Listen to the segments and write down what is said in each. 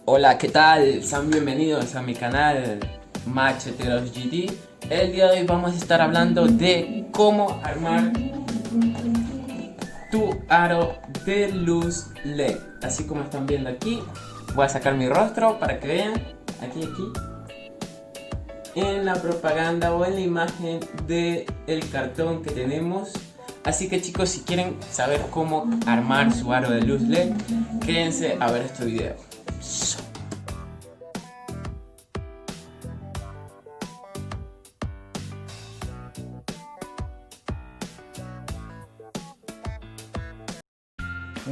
Hola, ¿qué tal? Sean bienvenidos a mi canal Macheteros GT. El día de hoy vamos a estar hablando de cómo armar tu aro de luz LED. Así como están viendo aquí, voy a sacar mi rostro para que vean. Aquí, en la propaganda o en la imagen del cartón que tenemos. Así que chicos, si quieren saber cómo armar su aro de luz LED, quédense a ver este video.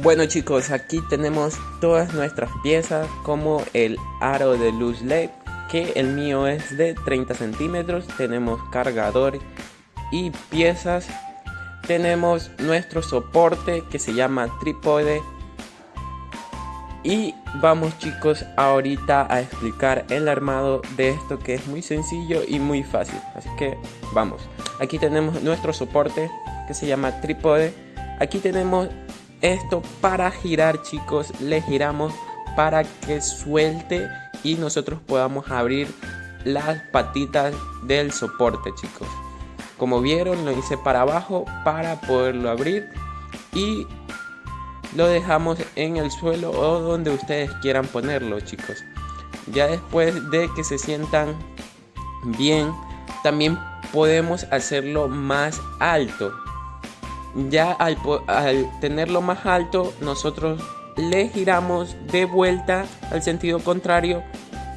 Bueno chicos, aquí tenemos todas nuestras piezas como el aro de luz LED, que el mío es de 30 centímetros. Tenemos cargador y piezas. Tenemos nuestro soporte que se llama trípode. Y vamos chicos ahorita a explicar el armado de esto, que es muy sencillo y muy fácil. Así que vamos. Aquí tenemos nuestro soporte que se llama trípode. Aquí tenemos esto para girar chicos. Le giramos para que suelte y nosotros podamos abrir las patitas del soporte chicos. Como vieron, lo hice para abajo para poderlo abrir y lo dejamos en el suelo o donde ustedes quieran ponerlo chicos. Ya después de que se sientan bien, también podemos hacerlo más alto. Ya al tenerlo más alto, nosotros le giramos de vuelta al sentido contrario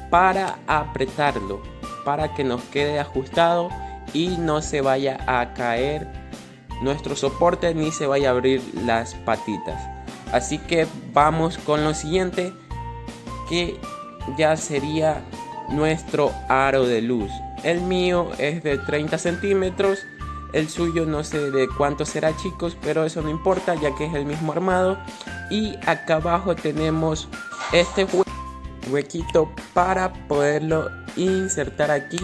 para apretarlo, para que nos quede ajustado y no se vaya a caer nuestro soporte ni se vaya a abrir las patitas. Así que vamos con lo siguiente, que ya sería nuestro aro de luz. El mío es de 30 centímetros. El suyo no sé de cuánto será chicos, pero eso no importa ya que es el mismo armado. Y acá abajo tenemos este huequito para poderlo insertar aquí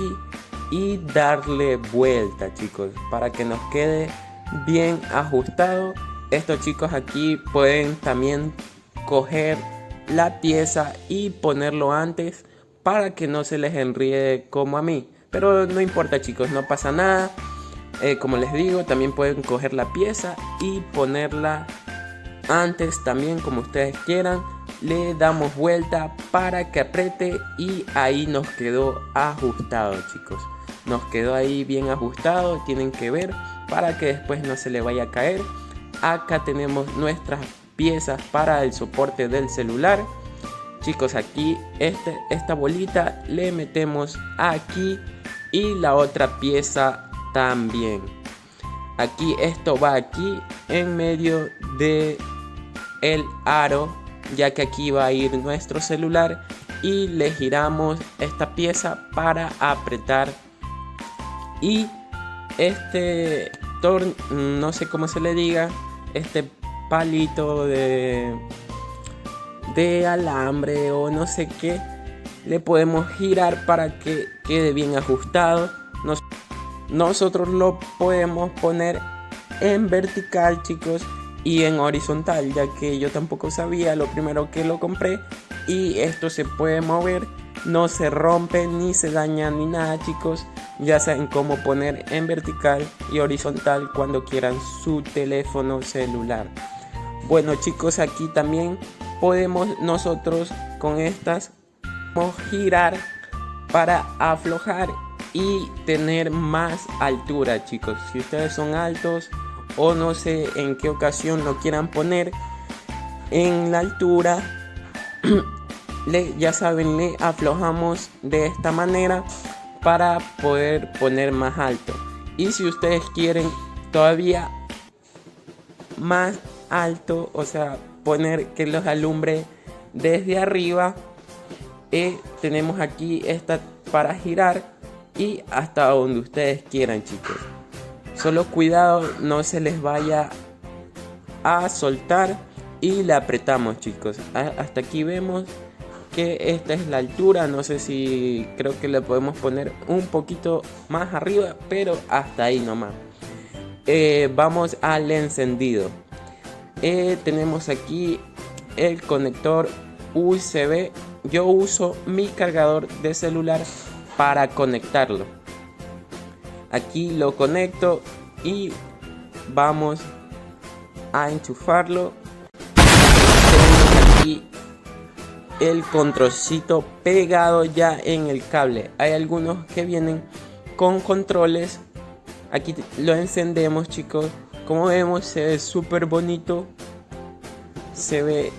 y darle vuelta chicos, para que nos quede bien ajustado. Estos chicos aquí pueden también coger la pieza y ponerlo antes para que no se les enríe como a mí, pero no importa chicos, no pasa nada. Como les digo, también pueden coger la pieza y ponerla antes también, como ustedes quieran. Le damos vuelta para que apriete y ahí nos quedó ajustado chicos. Nos quedó ahí bien ajustado, tienen que ver para que después no se le vaya a caer. Acá tenemos nuestras piezas para el soporte del celular. Chicos, aquí esta bolita le metemos aquí y la otra pieza también. Aquí esto va aquí en medio de el aro, ya que aquí va a ir nuestro celular y le giramos esta pieza para apretar. Y este no sé cómo se le diga, este palito de alambre o no sé qué, le podemos girar para que quede bien ajustado. Nosotros lo podemos poner en vertical chicos y en horizontal, ya que yo tampoco sabía, lo primero que lo compré, y esto se puede mover, no se rompe ni se daña ni nada chicos. Ya saben cómo poner en vertical y horizontal cuando quieran su teléfono celular. Bueno chicos, aquí también podemos nosotros con estas girar para aflojar y tener más altura chicos. Si ustedes son altos o no sé en qué ocasión lo quieran poner en la altura, ya saben, le aflojamos de esta manera para poder poner más alto. Y si ustedes quieren todavía más alto, o sea, poner que los alumbre desde arriba, tenemos aquí esta para girar y hasta donde ustedes quieran chicos. Solo cuidado no se les vaya a soltar y le apretamos chicos. Hasta aquí vemos que esta es la altura. No sé si, creo que le podemos poner un poquito más arriba, pero hasta ahí nomás. Vamos al encendido. Tenemos aquí el conector USB. Yo uso mi cargador de celular para conectarlo. Aquí lo conecto y vamos a enchufarlo. Tenemos aquí el controlcito pegado ya en el cable. Hay algunos que vienen con controles. Aquí lo encendemos, chicos. Como vemos, se ve súper bonito. Se ve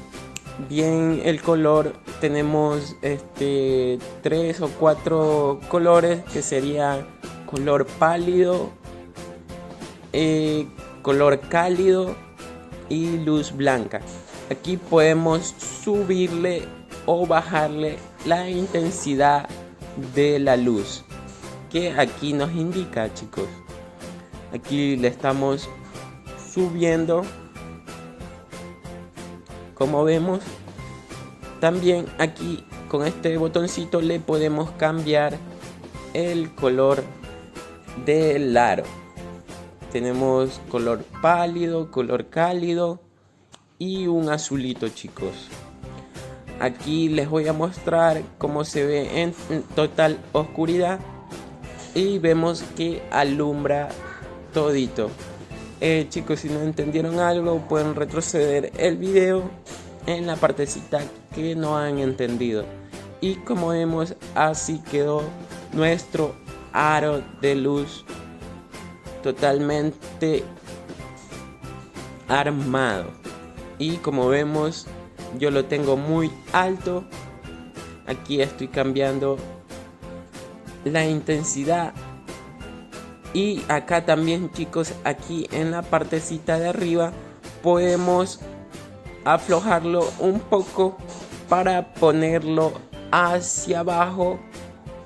bien el color. Tenemos 3 o 4 colores, que sería color pálido, color cálido y luz blanca. Aquí podemos subirle o bajarle la intensidad de la luz, que aquí nos indica, chicos. Aquí le estamos subiendo, como vemos. También aquí con este botoncito le podemos cambiar el color del aro. Tenemos color pálido, color cálido y un azulito, chicos. Aquí les voy a mostrar cómo se ve en total oscuridad y vemos que alumbra todito. Chicos, si no entendieron algo, pueden retroceder el video en la partecita que no han entendido. Y como vemos, así quedó nuestro aro de luz totalmente armado. Y como vemos, yo lo tengo muy alto. Aquí estoy cambiando la intensidad. Y acá también, chicos, aquí en la partecita de arriba podemos aflojarlo un poco para ponerlo hacia abajo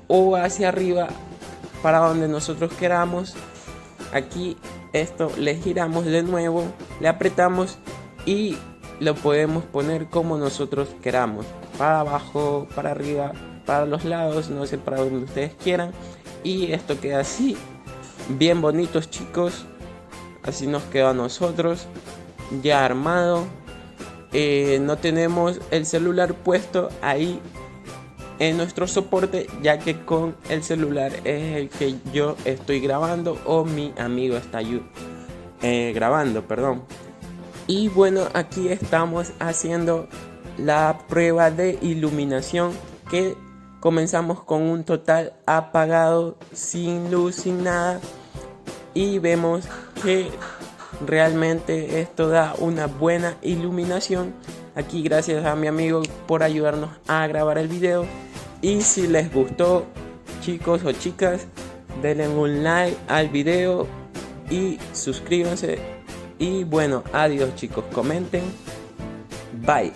o hacia arriba, para donde nosotros queramos. Aquí esto le giramos de nuevo, le apretamos y lo podemos poner como nosotros queramos, para abajo, para arriba, para los lados, no sé, para donde ustedes quieran. Y esto queda así, bien bonitos, chicos. Así nos queda a nosotros ya armado. No tenemos el celular puesto ahí en nuestro soporte, ya que con el celular es el que yo estoy grabando o mi amigo está grabando, perdón. Y bueno, aquí estamos haciendo la prueba de iluminación, que comenzamos con un total apagado, sin luz, sin nada, y vemos que realmente esto da una buena iluminación. Aquí gracias a mi amigo por ayudarnos a grabar el video. Y si les gustó, chicos o chicas, denle un like al video y suscríbanse. Y bueno, adiós, chicos, comenten, bye.